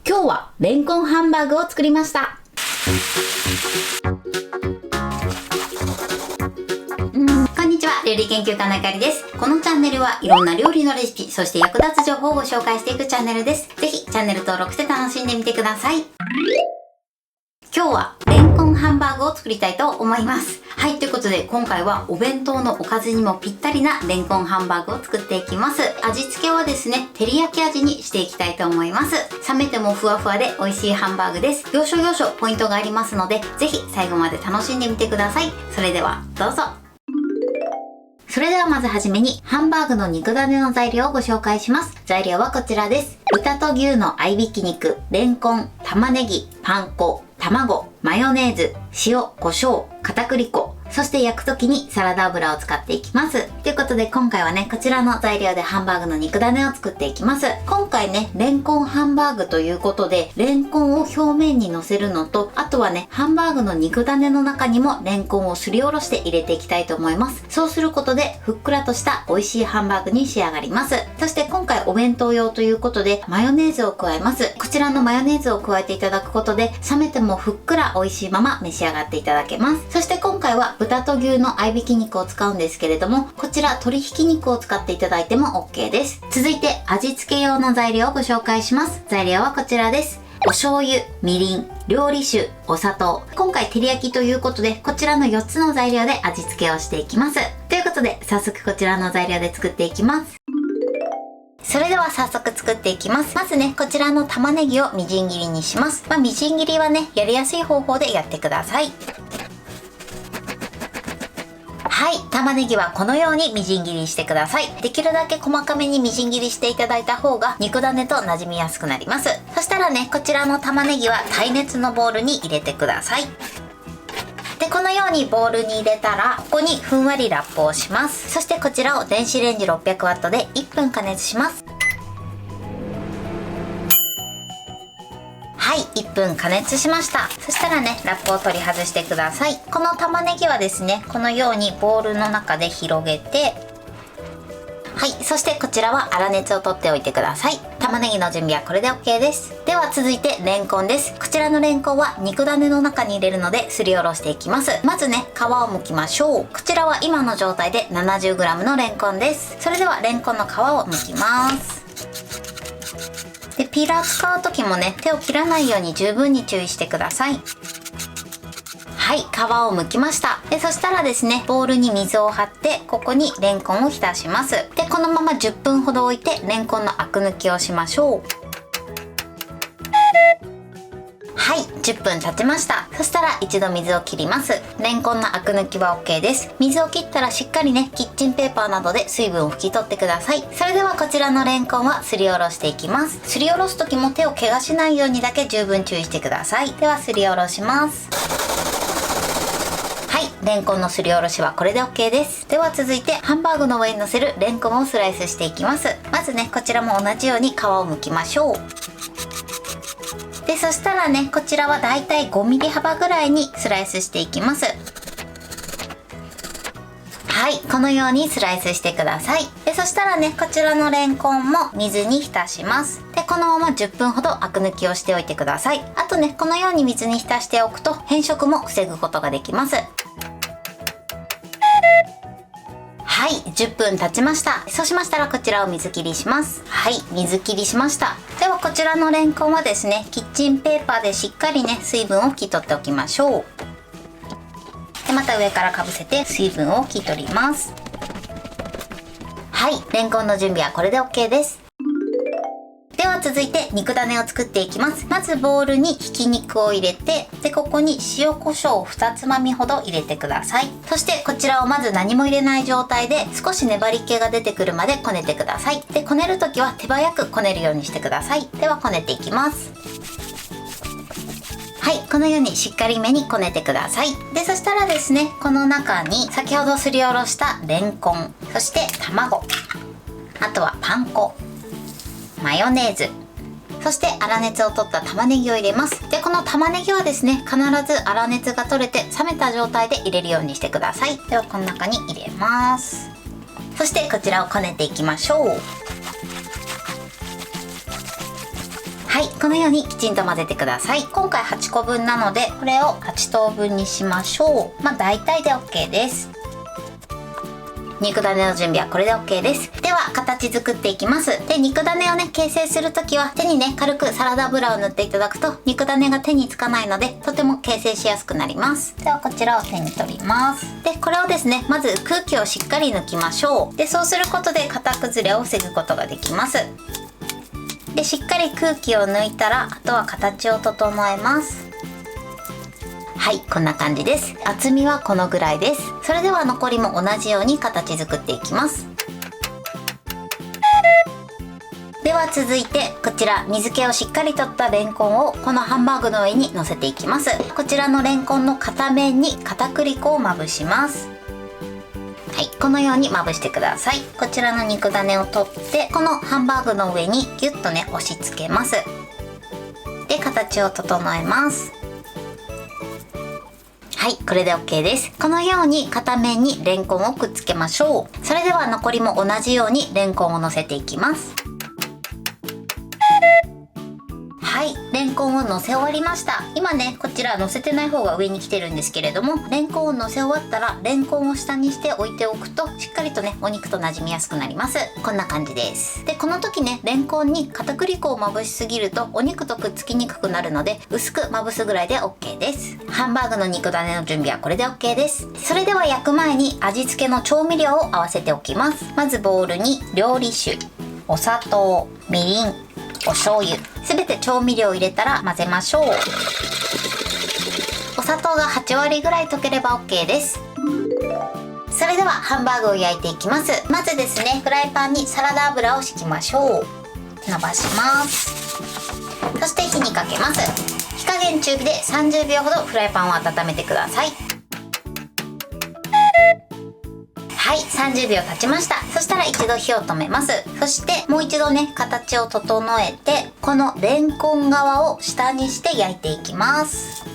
今日はレンコンハンバーグを作りました。こんにちは、料理研究家のゆかりです。このチャンネルはいろんな料理のレシピ、そして役立つ情報をご紹介していくチャンネルです。ぜひチャンネル登録して楽しんでみてください。今日はレンコンハンバーグを作りたいと思います。はい、ということで今回はお弁当のおかずにもぴったりなレンコンハンバーグを作っていきます。味付けはですね、照り焼き味にしていきたいと思います。冷めてもふわふわで美味しいハンバーグです。要所要所ポイントがありますので、ぜひ最後まで楽しんでみてください。それではどうぞ。それではまずはじめにハンバーグの肉ダネの材料をご紹介します。材料はこちらです。豚と牛の合いびき肉、レンコン、玉ねぎ、パン粉、卵、マヨネーズ、塩、胡椒、片栗粉、そして焼くときにサラダ油を使っていきます。ということで今回はね、こちらの材料でハンバーグの肉ダネを作っていきます。今回ね、レンコンハンバーグということで、レンコンを表面に乗せるのと、あとはね、ハンバーグの肉ダネの中にもレンコンをすりおろして入れていきたいと思います。そうすることで、ふっくらとした美味しいハンバーグに仕上がります。そして今回お弁当用ということで、マヨネーズを加えます。こちらのマヨネーズを加えていただくことで、冷めてもふっくら美味しいまま召し上がっていただけます。そして今回は豚と牛の合いびき肉を使うんですけれども、こちら鶏ひき肉を使っていただいても OK です。続いて味付け用の材料をご紹介します。材料はこちらです。お醤油、みりん、料理酒、お砂糖。今回照り焼きということで、こちらの4つの材料で味付けをしていきます。ということで早速こちらの材料で作っていきます。それでは早速作っていきます。まずね、こちらの玉ねぎをみじん切りにします。みじん切りはね、やりやすい方法でやってください。はい、玉ねぎはこのようにみじん切りしてください。できるだけ細かめにみじん切りしていただいた方が肉ダネと馴染みやすくなります。そしたらね、こちらの玉ねぎは耐熱のボウルに入れてください。で、このようにボウルに入れたら、ここにふんわりラップをします。そしてこちらを電子レンジ 600W で1分加熱します。はい、1分加熱しました。そしたらね、ラップを取り外してください。この玉ねぎはですね、このようにボウルの中で広げて、はい、そしてこちらは粗熱を取っておいてください。玉ねぎの準備はこれで OK です。では続いてレンコンです。こちらのレンコンは肉ダネの中に入れるのですりおろしていきます。まずね、皮を剥きましょう。こちらは今の状態で 70g のレンコンです。それではレンコンの皮を剥きます。で、ピーラー使う時もね、手を切らないように十分に注意してください。はい、皮を剥きました。で、そしたらですね、ボウルに水を張って、ここにレンコンを浸します。で、このまま10分ほど置いて、レンコンのアク抜きをしましょう。はい、10分経ちました。そしたら一度水を切ります。レンコンのアク抜きは OK です。水を切ったらしっかりね、キッチンペーパーなどで水分を拭き取ってください。それではこちらのレンコンはすりおろしていきます。すりおろす時も手を怪我しないようにだけ十分注意してください。ではすりおろします。はい、レンコンのすりおろしはこれで OK です。では続いてハンバーグの上に乗せるレンコンをスライスしていきます。まずね、こちらも同じように皮を剥きましょう。で、そしたらね、こちらはだいたい 5mm 幅ぐらいにスライスしていきます。はい、このようにスライスしてください。で、そしたらね、こちらのレンコンも水に浸します。で、このまま10分ほどアク抜きをしておいてください。あとね、このように水に浸しておくと変色も防ぐことができます。はい、10分経ちました。そうしましたらこちらを水切りします。はい、水切りしました。ではこちらのレンコンはですね、キッチンペーパーでしっかりね、水分を拭き取っておきましょう。で、また上からかぶせて水分を拭き取ります。はい、レンコンの準備はこれで OK です。では続いて肉ダネを作っていきます。まずボウルにひき肉を入れて、で、ここに塩コショウを2つまみほど入れてください。そしてこちらをまず何も入れない状態で少し粘り気が出てくるまでこねてください。で、こねるときは手早くこねるようにしてください。ではこねていきます。はい、このようにしっかりめにこねてください。で、そしたらですね、この中に先ほどすりおろしたレンコン、そして卵、あとはパン粉、マヨネーズ、そして粗熱を取った玉ねぎを入れます。で、この玉ねぎはですね、必ず粗熱が取れて冷めた状態で入れるようにしてください。ではこの中に入れます。そしてこちらをこねていきましょう。はい、このようにきちんと混ぜてください。今回8個分なので、これを8等分にしましょう。大体で OK です。肉ダネの準備はこれで OK です。では形作っていきます。で、肉ダネをね形成するときは手にね軽くサラダ油を塗っていただくと肉ダネが手につかないのでとても形成しやすくなります。ではこちらを手に取ります。で、これをですねまず空気をしっかり抜きましょう。で、そうすることで型崩れを防ぐことができます。で、しっかり空気を抜いたらあとは形を整えます。はい、こんな感じです。厚みはこのぐらいです。それでは残りも同じように形作っていきます。では続いてこちら水気をしっかりとったレンコンをこのハンバーグの上に乗せていきます。こちらのレンコンの片面に片栗粉をまぶします。はい、このようにまぶしてください。こちらの肉ダネを取ってこのハンバーグの上にギュッとね押し付けます。で、形を整えます。はい、これで OK です。このように片面にレンコンをくっつけましょう。それでは残りも同じようにレンコンを乗せていきます。はい、レンコンを乗せ終わりました。今ねこちら乗せてない方が上に来てるんですけれども、レンコンを乗せ終わったらレンコンを下にして置いておくとしっかりとねお肉と馴染みやすくなります。こんな感じです。で、この時ねレンコンに片栗粉をまぶしすぎるとお肉とくっつきにくくなるので薄くまぶすぐらいで OK です。ハンバーグの肉ダネの準備はこれで OK です。それでは焼く前に味付けの調味料を合わせておきます。まずボウルに料理酒、お砂糖、みりん、お醤油、すべて調味料を入れたら混ぜましょう。お砂糖が8割ぐらい溶ければ OK です。それではハンバーグを焼いていきます。まずですねフライパンにサラダ油を敷きましょう。伸ばします。そして火にかけます。火加減中火で30秒ほどフライパンを温めてください。はい、30秒経ちました。そしたら一度火を止めます。そしてもう一度ね形を整えてこのレンコン側を下にして焼いていきます。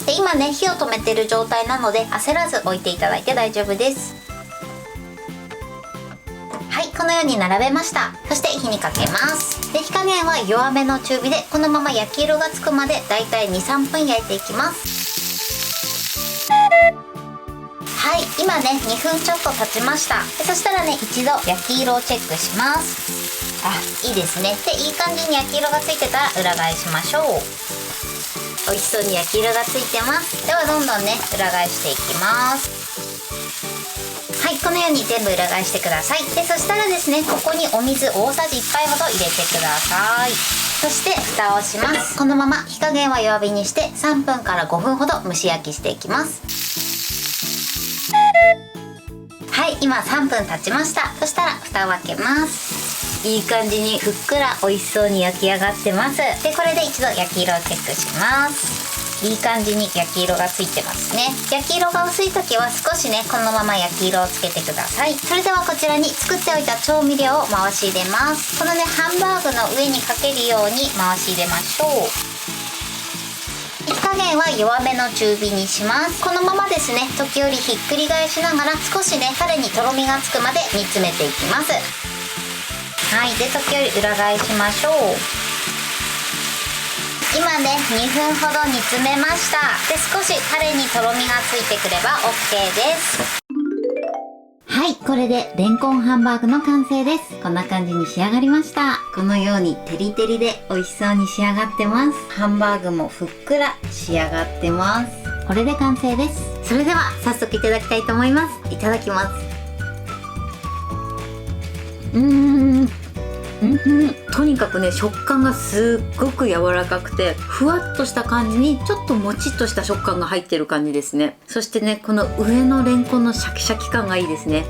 で、今ね火を止めてる状態なので焦らず置いていただいて大丈夫です。はい、このように並べました。そして火にかけます。で、火加減は弱めの中火でこのまま焼き色がつくまでだいたい 2,3 分焼いていきます。はい、今ね2分ちょっと経ちました。で、そしたらね一度焼き色をチェックします。あ、いいですね。で、いい感じに焼き色がついてたら裏返しましょう。美味しそうに焼き色がついてます。ではどんどんね裏返していきます。はい、このように全部裏返してください。で、そしたらですねここにお水大さじ1杯ほど入れてください。そして蓋をします。このまま火加減は弱火にして3分から5分ほど蒸し焼きしていきます。はい、今3分経ちました。そしたら蓋を開けます。いい感じにふっくら美味しそうに焼き上がってます。で、これで一度焼き色をチェックします。いい感じに焼き色がついてますね。焼き色が薄い時は少しねこのまま焼き色をつけてください。それではこちらに作っておいた調味料を回し入れます。このねハンバーグの上にかけるように回し入れましょう。火加減は弱めの中火にします。このままですね時折ひっくり返しながら少しねタレにとろみがつくまで煮詰めていきます。はい、で時折裏返しましょう。今ね2分ほど煮詰めました。で、少しタレにとろみがついてくれば OK です。はい、これでレンコンハンバーグの完成です。こんな感じに仕上がりました。このようにテリテリで美味しそうに仕上がってます。ハンバーグもふっくら仕上がってます。これで完成です。それでは早速いただきたいと思います。いただきます。とにかくね食感がすっごく柔らかくてふわっとした感じにちょっともちっとした食感が入ってる感じですね。そしてねこの上のレンコンのシャキシャキ感がいいですね。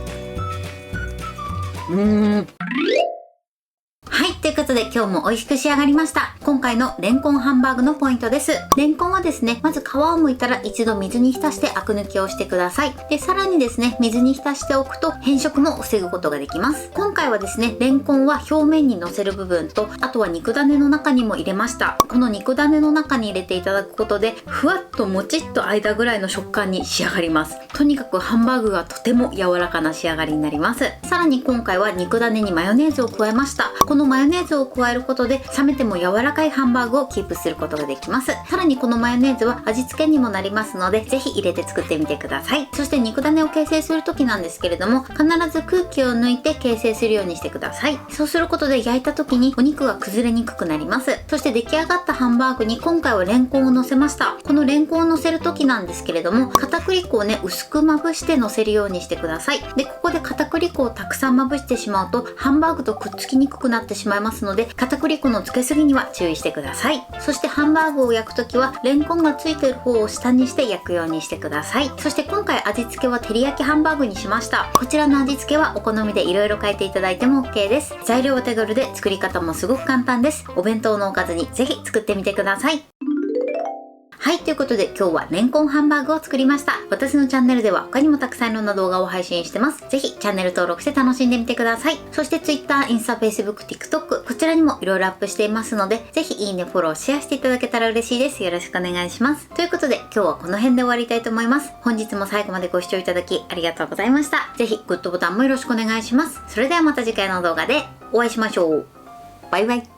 はい、ということで今日も美味しく仕上がりました。今回のレンコンハンバーグのポイントです。レンコンはですねまず皮を剥いたら一度水に浸してアク抜きをしてください。で、さらにですね水に浸しておくと変色も防ぐことができます。今回はですねレンコンは表面に乗せる部分とあとは肉種の中にも入れました。この肉種の中に入れていただくことでふわっともちっと間ぐらいの食感に仕上がります。とにかくハンバーグがとても柔らかな仕上がりになります。さらに今回は肉種にマヨネーズを加えました。このマヨネネーズを加えることで冷めても柔らかいハンバーグをキープすることができます。さらにこのマヨネーズは味付けにもなりますので、ぜひ入れて作ってみてください。そして肉種を形成する時なんですけれども、必ず空気を抜いて形成するようにしてください。そうすることで焼いた時にお肉が崩れにくくなります。そして出来上がったハンバーグに今回はレンコンを乗せました。このレンコンを乗せる時なんですけれども、片栗粉をね薄くまぶして乗せるようにしてください。でここで片栗粉をたくさんまぶしてしまうとハンバーグとくっつきにくくなってしまいますので、片栗粉のつけすぎには注意してください。そしてハンバーグを焼く時はレンコンがついている方を下にして焼くようにしてください。そして今回味付けは照り焼きハンバーグにしました。こちらの味付けはお好みでいろいろ変えていただいても OK です。材料は手軽で作り方もすごく簡単です。お弁当のおかずにぜひ作ってみてください。はい、ということで今日はレンコンハンバーグを作りました。私のチャンネルでは他にもたくさんいろんな動画を配信してます。ぜひチャンネル登録して楽しんでみてください。そして Twitter、インスタ、Facebook、TikTok こちらにもいろいろアップしていますので、ぜひいいね、フォロー、シェアしていただけたら嬉しいです。よろしくお願いします。ということで今日はこの辺で終わりたいと思います。本日も最後までご視聴いただきありがとうございました。ぜひグッドボタンもよろしくお願いします。それではまた次回の動画でお会いしましょう。バイバイ。